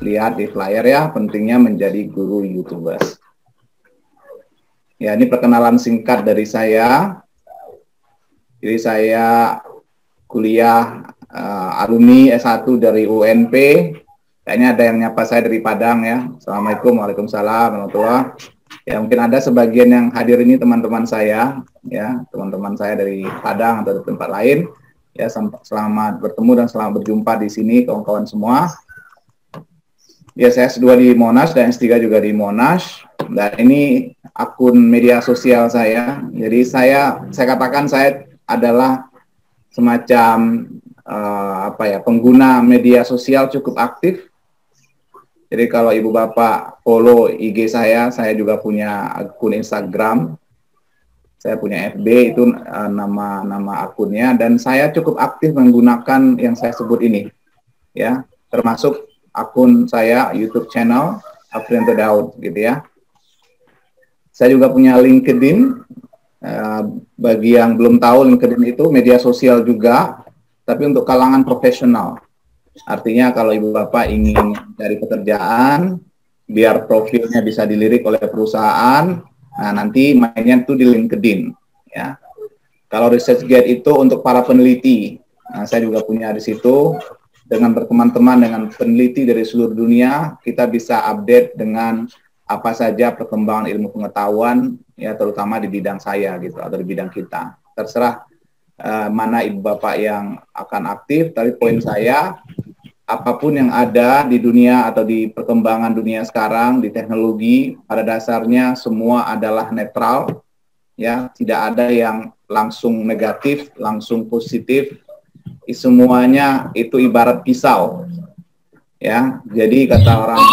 lihat di flyer ya, pentingnya menjadi guru YouTubers. Ya, ini perkenalan singkat dari saya. Jadi saya kuliah alumni S1 dari UNP. Kayaknya ada yang nyapa saya dari Padang ya. Assalamualaikum, waalaikumsalam, warahmatullahi. Ya, mungkin ada sebagian yang hadir ini teman-teman saya, ya, teman-teman saya dari Padang atau dari tempat lain. Ya, selamat bertemu dan selamat berjumpa di sini kawan-kawan semua. Ya, saya S2 di Monash dan S3 juga di Monash. Dan ini akun media sosial saya. Jadi saya katakan saya adalah semacam pengguna media sosial cukup aktif. Jadi kalau ibu bapak follow IG saya juga punya akun Instagram, saya punya FB, itu nama akunnya, dan saya cukup aktif menggunakan yang saya sebut ini, ya, termasuk akun saya YouTube channel Afrianto Daud, gitu ya. Saya juga punya LinkedIn. Bagi yang belum tahu, LinkedIn itu media sosial juga, tapi untuk kalangan profesional. Artinya kalau ibu bapak ingin cari pekerjaan, biar profilnya bisa dilirik oleh perusahaan, nah nanti mainnya itu di LinkedIn. Ya. Kalau ResearchGate itu untuk para peneliti, nah saya juga punya di situ. Dengan berteman-teman dengan peneliti dari seluruh dunia, kita bisa update dengan apa saja perkembangan ilmu pengetahuan, ya terutama di bidang saya gitu atau di bidang kita. Terserah mana ibu bapak yang akan aktif, tapi poin saya, apapun yang ada di dunia atau di perkembangan dunia sekarang, di teknologi, pada dasarnya semua adalah netral, ya, tidak ada yang langsung negatif, langsung positif, semuanya itu ibarat pisau, ya. Jadi kata orang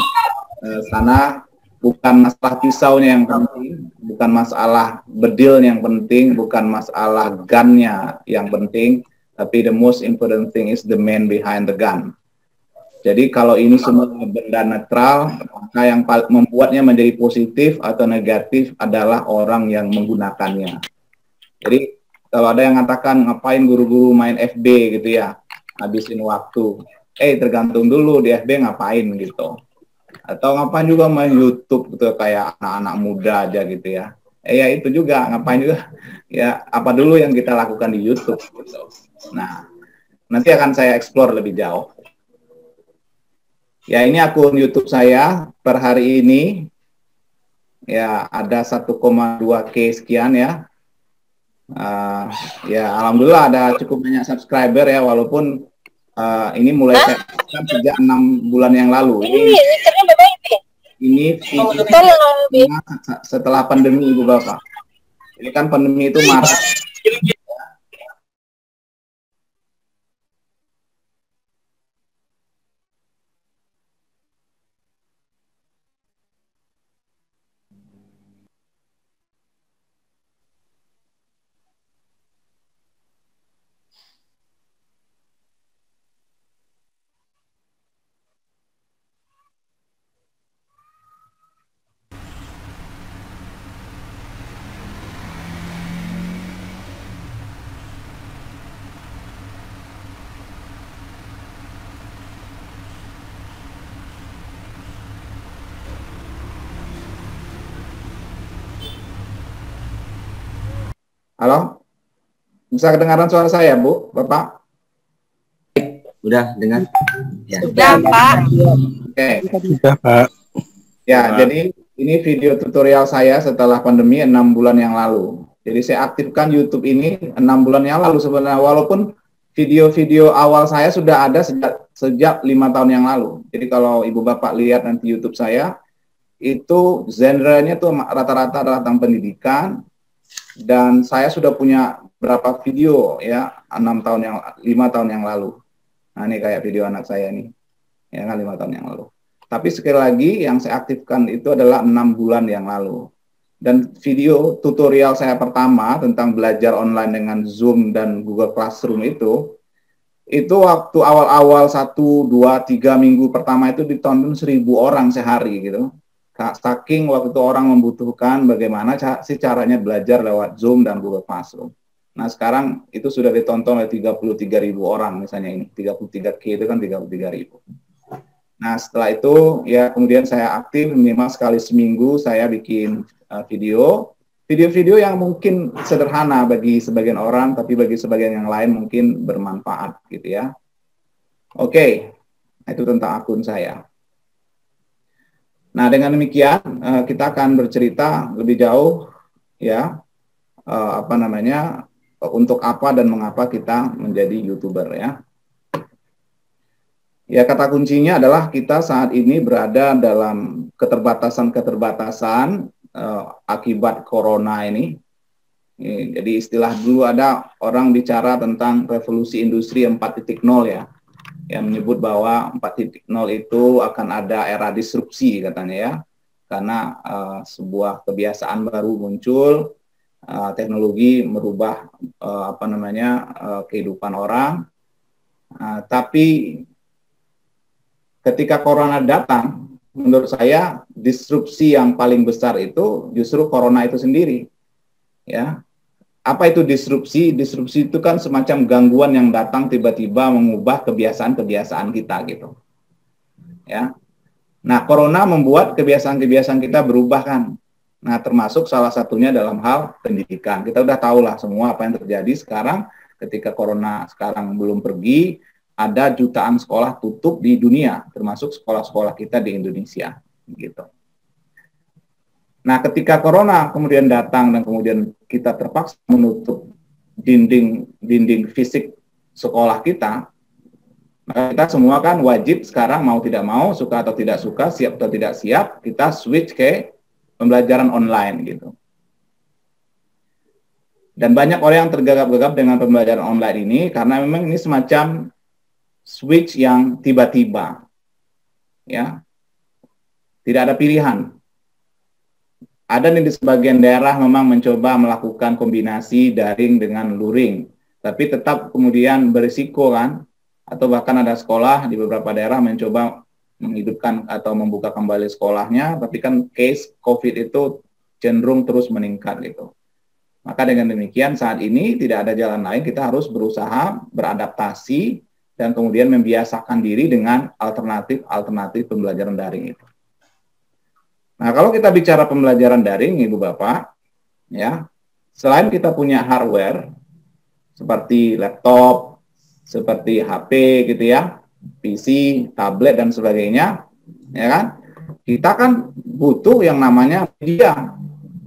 sana, bukan masalah pisaunya yang penting, bukan masalah bedilnya yang penting, bukan masalah gunnya yang penting, tapi the most important thing is the man behind the gun. Jadi kalau ini semua benda netral, maka yang membuatnya menjadi positif atau negatif adalah orang yang menggunakannya. Jadi kalau ada yang mengatakan ngapain guru-guru main FB gitu ya, habisin waktu. Tergantung dulu di FB ngapain gitu. Atau ngapain juga main YouTube gitu kayak anak-anak muda aja gitu ya. Ya itu juga ngapain juga ya, apa dulu yang kita lakukan di YouTube gitu. Nah, nanti akan saya explore lebih jauh. Ya, ini akun YouTube saya per hari ini ya ada 1,2K sekian ya. Ya alhamdulillah ada cukup banyak subscriber ya, walaupun ini mulai saya sejak 6 bulan yang lalu. Ini setelah pandemi ibu bapak. Ini kan pandemi itu Maret. Halo? Bisa kedengaran suara saya, Bu, Bapak? Udah dengar? Ya. Sudah, Pak. Oke. Sudah, Pak. Ya, jadi ini video tutorial saya setelah pandemi 6 bulan yang lalu. Jadi saya aktifkan YouTube ini 6 bulan yang lalu sebenarnya, walaupun video-video awal saya sudah ada sejak 5 tahun yang lalu. Jadi kalau Ibu Bapak lihat nanti YouTube saya, itu genre-nya tuh rata-rata tentang pendidikan, dan saya sudah punya berapa video ya 5 tahun yang lalu. Nah ini kayak video anak saya nih ya kan 5 tahun yang lalu. Tapi sekali lagi yang saya aktifkan itu adalah 6 bulan yang lalu. Dan video tutorial saya pertama tentang belajar online dengan Zoom dan Google Classroom itu waktu awal-awal 1, 2, 3 minggu pertama itu ditonton 1.000 orang sehari gitu. Saking waktu itu orang membutuhkan bagaimana sih caranya belajar lewat Zoom dan Google Classroom. Nah sekarang itu sudah ditonton oleh 33.000 orang misalnya ini. 33K itu kan 33.000. Nah, setelah itu ya kemudian saya aktif minimal sekali seminggu saya bikin video-video yang mungkin sederhana bagi sebagian orang, tapi bagi sebagian yang lain mungkin bermanfaat gitu ya. Oke, itu tentang akun saya. Nah, dengan demikian kita akan bercerita lebih jauh ya, untuk apa dan mengapa kita menjadi YouTuber ya. Ya, kata kuncinya adalah kita saat ini berada dalam keterbatasan-keterbatasan akibat corona ini. Jadi istilah dulu ada orang bicara tentang revolusi industri 4.0 ya, yang menyebut bahwa 4.0 itu akan ada era disrupsi katanya ya, karena sebuah kebiasaan baru muncul, teknologi merubah kehidupan orang, tapi ketika corona datang, menurut saya disrupsi yang paling besar itu justru corona itu sendiri. Ya, apa itu disrupsi? Disrupsi itu kan semacam gangguan yang datang tiba-tiba mengubah kebiasaan-kebiasaan kita gitu. Ya, nah corona membuat kebiasaan-kebiasaan kita berubah kan. Nah, termasuk salah satunya dalam hal pendidikan. Kita udah tahu lah semua apa yang terjadi sekarang ketika corona sekarang belum pergi. Ada jutaan sekolah tutup di dunia, termasuk sekolah-sekolah kita di Indonesia, gitu. Nah, ketika corona kemudian datang dan kemudian kita terpaksa menutup dinding fisik sekolah kita, maka kita semua kan wajib sekarang mau tidak mau, suka atau tidak suka, siap atau tidak siap, kita switch ke pembelajaran online, gitu. Dan banyak orang yang tergagap-gagap dengan pembelajaran online ini karena memang ini semacam switch yang tiba-tiba, ya, tidak ada pilihan. Ada nih di sebagian daerah memang mencoba melakukan kombinasi daring dengan luring, tapi tetap kemudian berisiko kan, atau bahkan ada sekolah di beberapa daerah mencoba menghidupkan atau membuka kembali sekolahnya, tapi kan case COVID itu cenderung terus meningkat gitu. Maka dengan demikian saat ini tidak ada jalan lain, kita harus berusaha beradaptasi dan kemudian membiasakan diri dengan alternatif pembelajaran daring itu. Nah, kalau kita bicara pembelajaran daring, Ibu Bapak, ya, selain kita punya hardware seperti laptop, seperti HP gitu ya, PC, tablet dan sebagainya, ya kan? Kita kan butuh yang namanya media,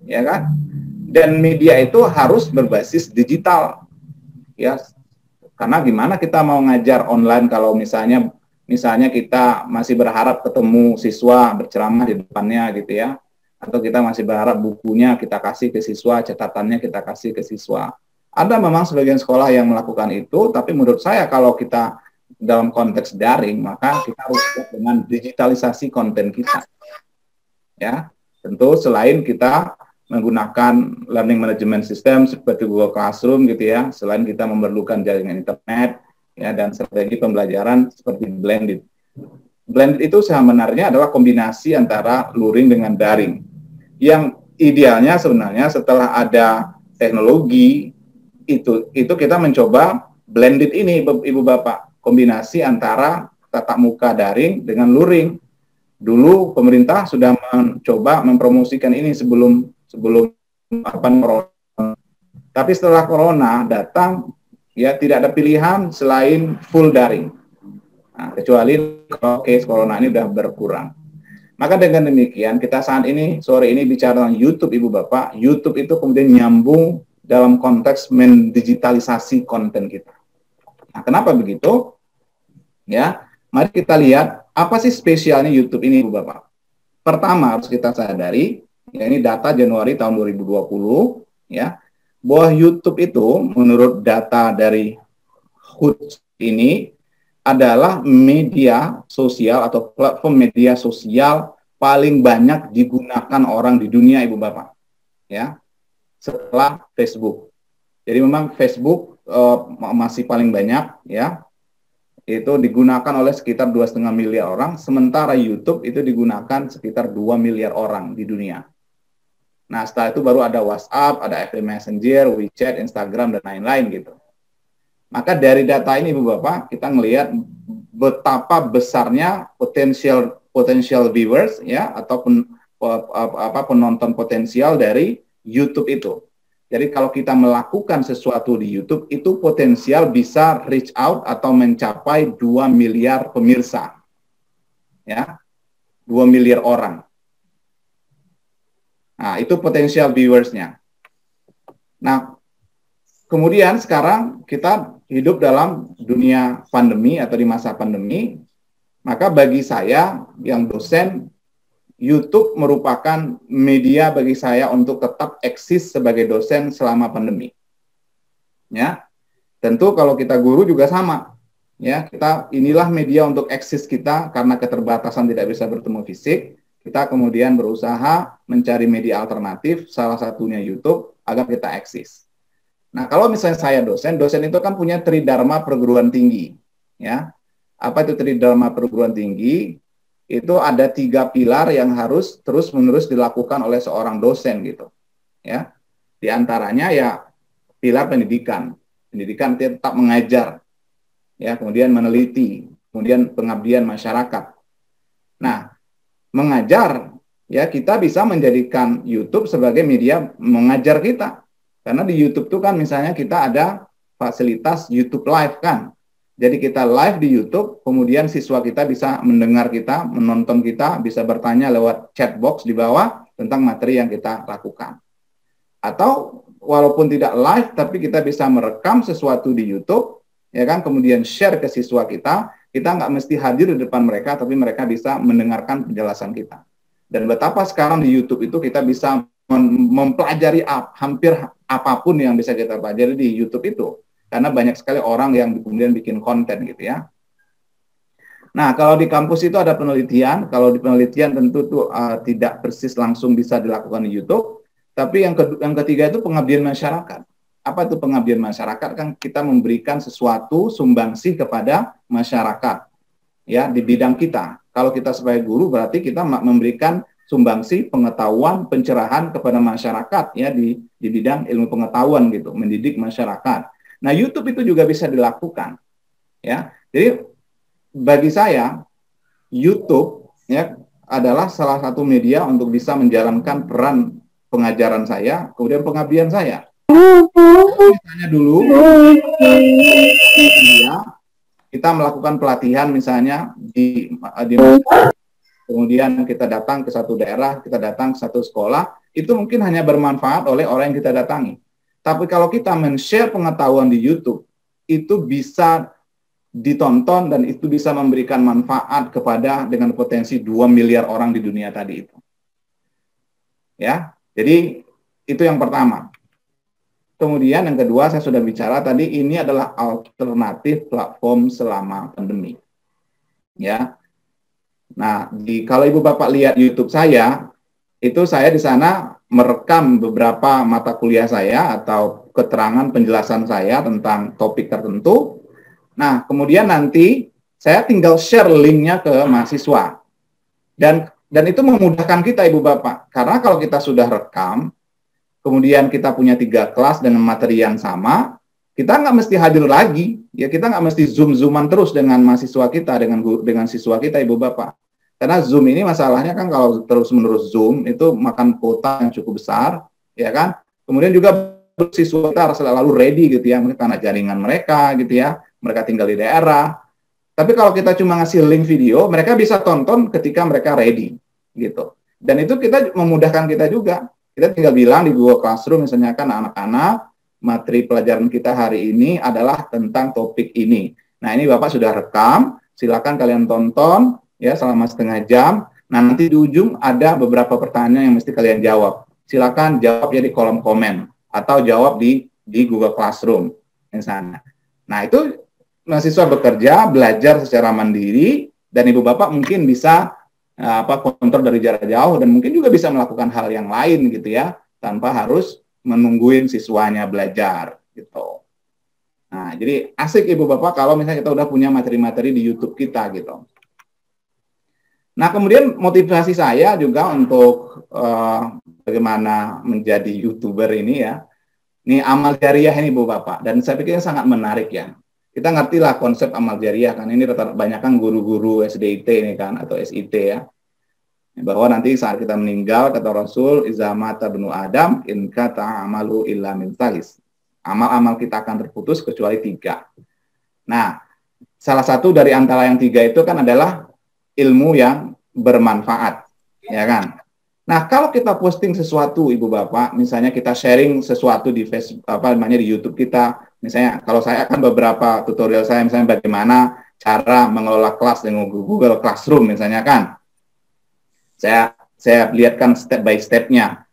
ya kan? Dan media itu harus berbasis digital, ya. Karena gimana kita mau ngajar online kalau misalnya kita masih berharap ketemu siswa berceramah di depannya gitu ya. Atau kita masih berharap bukunya kita kasih ke siswa, catatannya kita kasih ke siswa. Ada memang sebagian sekolah yang melakukan itu, tapi menurut saya kalau kita dalam konteks daring, maka kita harus siap dengan digitalisasi konten kita. Ya, tentu selain kita menggunakan learning management system seperti Google Classroom gitu ya, selain kita memerlukan jaringan internet ya dan strategi pembelajaran seperti blended. Blended itu sebenarnya adalah kombinasi antara luring dengan daring. Yang idealnya sebenarnya setelah ada teknologi itu kita mencoba blended ini Ibu Bapak, kombinasi antara tatap muka daring dengan luring. Dulu pemerintah sudah mencoba mempromosikan ini sebelum corona. Tapi setelah corona datang, ya tidak ada pilihan selain full daring. Nah, kecuali kalau case corona ini sudah berkurang. Maka dengan demikian kita saat ini sore ini bicara tentang YouTube Ibu Bapak. YouTube itu kemudian nyambung dalam konteks mendigitalisasi konten kita. Nah, kenapa begitu? Ya, mari kita lihat apa sih spesialnya YouTube ini Ibu Bapak. Pertama harus kita sadari, ya ini data Januari tahun 2020 ya, bahwa YouTube itu menurut data dari HUT ini adalah media sosial atau platform media sosial paling banyak digunakan orang di dunia Ibu Bapak ya, setelah Facebook. Jadi memang Facebook masih paling banyak ya, itu digunakan oleh sekitar 2,5 miliar orang, sementara YouTube itu digunakan sekitar 2 miliar orang di dunia. Nah, setelah itu baru ada WhatsApp, ada FB Messenger, WeChat, Instagram, dan lain-lain gitu. Maka dari data ini, Ibu Bapak, kita ngelihat betapa besarnya potensial viewers ya atau penonton potensial dari YouTube itu. Jadi kalau kita melakukan sesuatu di YouTube itu potensial bisa reach out atau mencapai 2 miliar pemirsa. Ya. 2 miliar orang. Nah, itu potensial viewersnya. Nah, kemudian sekarang kita hidup dalam dunia pandemi atau di masa pandemi, maka bagi saya yang dosen, YouTube merupakan media bagi saya untuk tetap eksis sebagai dosen selama pandemi. Ya, tentu kalau kita guru juga sama. Ya, inilah media untuk eksis kita karena keterbatasan tidak bisa bertemu fisik. Kita kemudian berusaha mencari media alternatif, salah satunya YouTube, agar kita eksis. Nah, kalau misalnya saya dosen itu kan punya tridharma perguruan tinggi. Ya, apa itu tridharma perguruan tinggi? Itu ada 3 pilar yang harus terus-menerus dilakukan oleh seorang dosen gitu. Ya, di antaranya ya pilar pendidikan. Pendidikan tetap mengajar. Ya, kemudian meneliti, kemudian pengabdian masyarakat. Nah, mengajar ya kita bisa menjadikan YouTube sebagai media mengajar kita. Karena di YouTube tuh kan misalnya kita ada fasilitas YouTube Live kan. Jadi kita live di YouTube, kemudian siswa kita bisa mendengar kita, menonton kita, bisa bertanya lewat chat box di bawah tentang materi yang kita lakukan. Atau walaupun tidak live, tapi kita bisa merekam sesuatu di YouTube, ya kan, kemudian share ke siswa kita nggak mesti hadir di depan mereka, tapi mereka bisa mendengarkan penjelasan kita. Dan betapa sekarang di YouTube itu kita bisa mempelajari hampir apapun yang bisa kita pelajari di YouTube itu. Karena banyak sekali orang yang kemudian bikin konten gitu ya. Nah, kalau di kampus itu ada penelitian. Kalau di penelitian tentu tuh tidak persis langsung bisa dilakukan di YouTube. Tapi yang ketiga itu pengabdian masyarakat. Apa itu pengabdian masyarakat? Kan kita memberikan sesuatu sumbangsih kepada masyarakat ya di bidang kita. Kalau kita sebagai guru berarti kita memberikan sumbangsih pengetahuan, pencerahan kepada masyarakat ya di bidang ilmu pengetahuan gitu, mendidik masyarakat. Nah, YouTube itu juga bisa dilakukan, ya. Jadi bagi saya YouTube ya adalah salah satu media untuk bisa menjalankan peran pengajaran saya, kemudian pengabdian saya. Misalnya dulu, ya, kita melakukan pelatihan misalnya di kemudian kita datang ke satu daerah, kita datang ke satu sekolah, itu mungkin hanya bermanfaat oleh orang yang kita datangi. Tapi kalau kita men-share pengetahuan di YouTube, itu bisa ditonton dan itu bisa memberikan manfaat kepada dengan potensi 2 miliar orang di dunia tadi itu. Ya, jadi itu yang pertama. Kemudian yang kedua saya sudah bicara tadi, ini adalah alternatif platform selama pandemi. Ya. Nah, kalau Ibu Bapak lihat YouTube saya, itu saya di sana merekam beberapa mata kuliah saya atau keterangan penjelasan saya tentang topik tertentu. Nah, kemudian nanti saya tinggal share linknya ke mahasiswa. Dan itu memudahkan kita, Ibu Bapak. Karena kalau kita sudah rekam, kemudian kita punya 3 kelas dengan materi yang sama, kita nggak mesti hadir lagi. Ya, kita nggak mesti zoom-zooman terus dengan mahasiswa kita, dengan siswa kita, Ibu Bapak. Karena Zoom ini masalahnya kan kalau terus-menerus Zoom itu makan kuota yang cukup besar, ya kan? Kemudian juga siswa kita harus selalu ready gitu ya, karena jaringan mereka gitu ya, mereka tinggal di daerah. Tapi kalau kita cuma ngasih link video, mereka bisa tonton ketika mereka ready gitu. Dan itu kita memudahkan kita juga. Kita tinggal bilang di Google Classroom misalnya kan anak-anak, materi pelajaran kita hari ini adalah tentang topik ini. Nah, ini Bapak sudah rekam, silakan kalian tonton ya selama setengah jam. Nah, nanti di ujung ada beberapa pertanyaan yang mesti kalian jawab. Silakan jawab ya di kolom komen atau jawab di Google Classroom misalnya. Nah, itu mahasiswa bekerja, belajar secara mandiri, dan Ibu Bapak mungkin bisa kontrol dari jarak jauh dan mungkin juga bisa melakukan hal yang lain gitu ya, tanpa harus menungguin siswanya belajar gitu. Nah, jadi asik Ibu Bapak kalau misalnya kita udah punya materi-materi di YouTube kita gitu. Nah, kemudian motivasi saya juga untuk bagaimana menjadi YouTuber ini ya. Ini amal jariah ini Bu Bapak, dan saya pikir sangat menarik ya. kita ngerti lah konsep amal jariah kan, ini banyak kan guru-guru SDIT ini kan, atau SIT ya, bahwa nanti saat kita meninggal, kata Rasul, iza mata benu Adam in kata amalu illa min salis, amal-amal kita akan terputus kecuali 3. Nah, salah satu dari antara yang 3 itu kan adalah ilmu yang bermanfaat, ya kan. Nah, kalau kita posting sesuatu, Ibu Bapak, misalnya kita sharing sesuatu di Facebook, di YouTube kita, misalnya kalau saya kan beberapa tutorial saya, misalnya bagaimana cara mengelola kelas dengan Google Classroom, misalnya kan, saya lihatkan step by step-nya.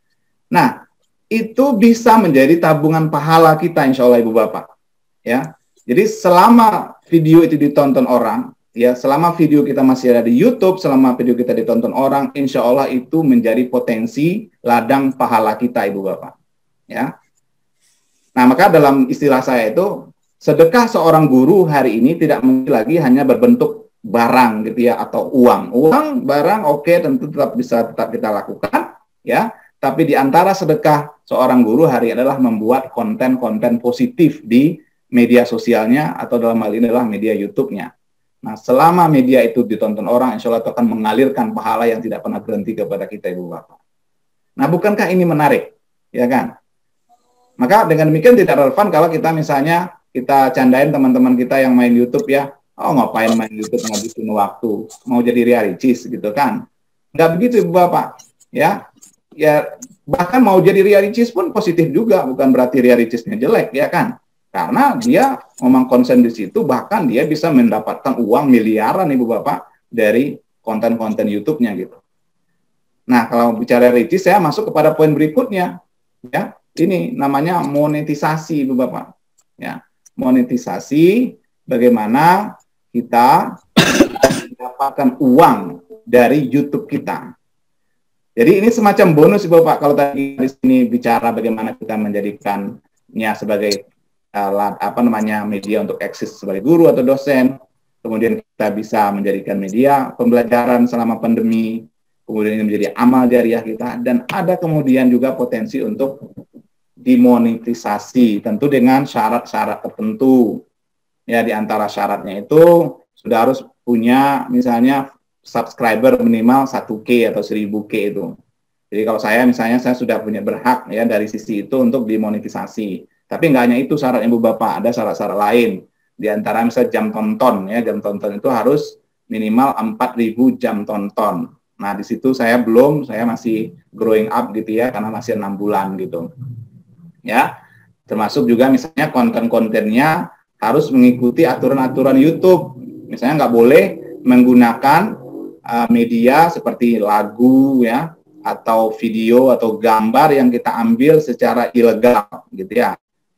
Nah, itu bisa menjadi tabungan pahala kita, insya Allah Ibu Bapak. Ya, jadi selama video itu ditonton orang, ya, selama video kita masih ada di YouTube, selama video kita ditonton orang, insya Allah itu menjadi potensi ladang pahala kita, Ibu Bapak. Ya. Nah, maka dalam istilah saya itu, sedekah seorang guru hari ini tidak mungkin lagi hanya berbentuk barang gitu ya, atau uang. Uang, barang, oke, tentu tetap kita lakukan, ya. Tapi di antara sedekah seorang guru hari adalah membuat konten-konten positif di media sosialnya, atau dalam hal ini adalah media YouTube-nya. Nah, selama media itu ditonton orang, insya Allah itu akan mengalirkan pahala yang tidak pernah berhenti kepada kita, Ibu Bapak. Nah, bukankah ini menarik? Ya kan? Maka dengan demikian tidak relevan kalau kita misalnya, kita candain teman-teman kita yang main YouTube ya, oh ngapain main YouTube ngabisin waktu, mau jadi Ria Ricis gitu kan. Nggak begitu Ibu Bapak. Ya, bahkan mau jadi Ria Ricis pun positif juga, bukan berarti Ria Ricisnya jelek, ya kan. Karena dia memang konsen di situ, bahkan dia bisa mendapatkan uang miliaran Ibu Bapak dari konten-konten YouTube-nya gitu. Nah, kalau bicara ricis, saya masuk kepada poin berikutnya. Ya, ini namanya monetisasi Ibu Bapak. Ya, monetisasi bagaimana kita mendapatkan uang dari YouTube kita. Jadi ini semacam bonus Ibu Bapak, kalau tadi di sini bicara bagaimana kita menjadikannya sebagai media untuk eksis sebagai guru atau dosen, kemudian kita bisa menjadikan media pembelajaran selama pandemi, kemudian ini menjadi amal jariah kita, dan ada kemudian juga potensi untuk dimonetisasi, tentu dengan syarat-syarat tertentu. Ya, di antara syaratnya itu sudah harus punya misalnya subscriber minimal 1K atau 1000K itu. Jadi kalau saya misalnya saya sudah punya berhak ya dari sisi itu untuk dimonetisasi. Tapi nggak hanya itu syarat Ibu Bapak, ada syarat-syarat lain. Di antara misalnya jam tonton, ya jam tonton itu harus minimal 4.000 jam tonton. Nah di situ saya masih growing up gitu ya, karena masih 6 bulan gitu. Ya, termasuk juga misalnya konten-kontennya harus mengikuti aturan-aturan YouTube. Misalnya nggak boleh menggunakan media seperti lagu ya, atau video atau gambar yang kita ambil secara ilegal gitu ya.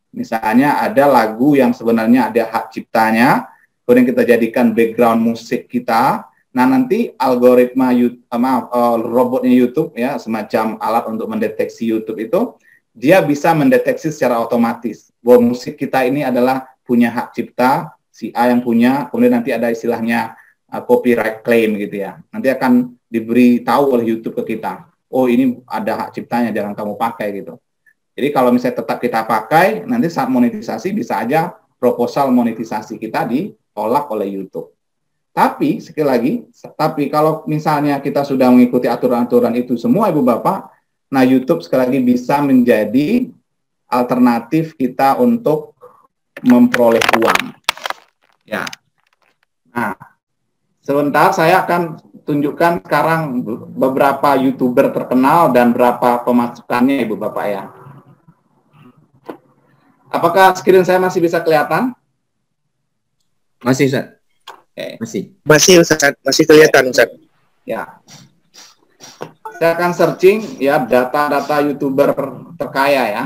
Misalnya ada lagu yang sebenarnya ada hak ciptanya, kemudian kita jadikan background musik kita. Nah nanti algoritma robotnya YouTube ya, semacam alat untuk mendeteksi YouTube itu, dia bisa mendeteksi secara otomatis bahwa musik kita ini adalah punya hak cipta, si A yang punya, kemudian nanti ada istilahnya copyright claim gitu ya. Nanti akan diberi tahu oleh YouTube ke kita, oh ini ada hak ciptanya, jangan kamu pakai gitu. Jadi kalau misalnya tetap kita pakai, nanti saat monetisasi bisa aja proposal monetisasi kita ditolak oleh YouTube. Tapi sekali lagi, kalau misalnya kita sudah mengikuti aturan-aturan itu semua Ibu Bapak, nah YouTube sekali lagi bisa menjadi alternatif kita untuk memperoleh uang. Ya. Nah, sebentar saya akan tunjukkan sekarang beberapa YouTuber terkenal dan berapa pemasukannya Ibu Bapak ya. Apakah screen saya masih bisa kelihatan? Masih, Ustaz. Okay. Masih, Ustaz. Masih kelihatan, Ustaz. Ya. Saya akan searching ya data-data YouTuber terkaya ya.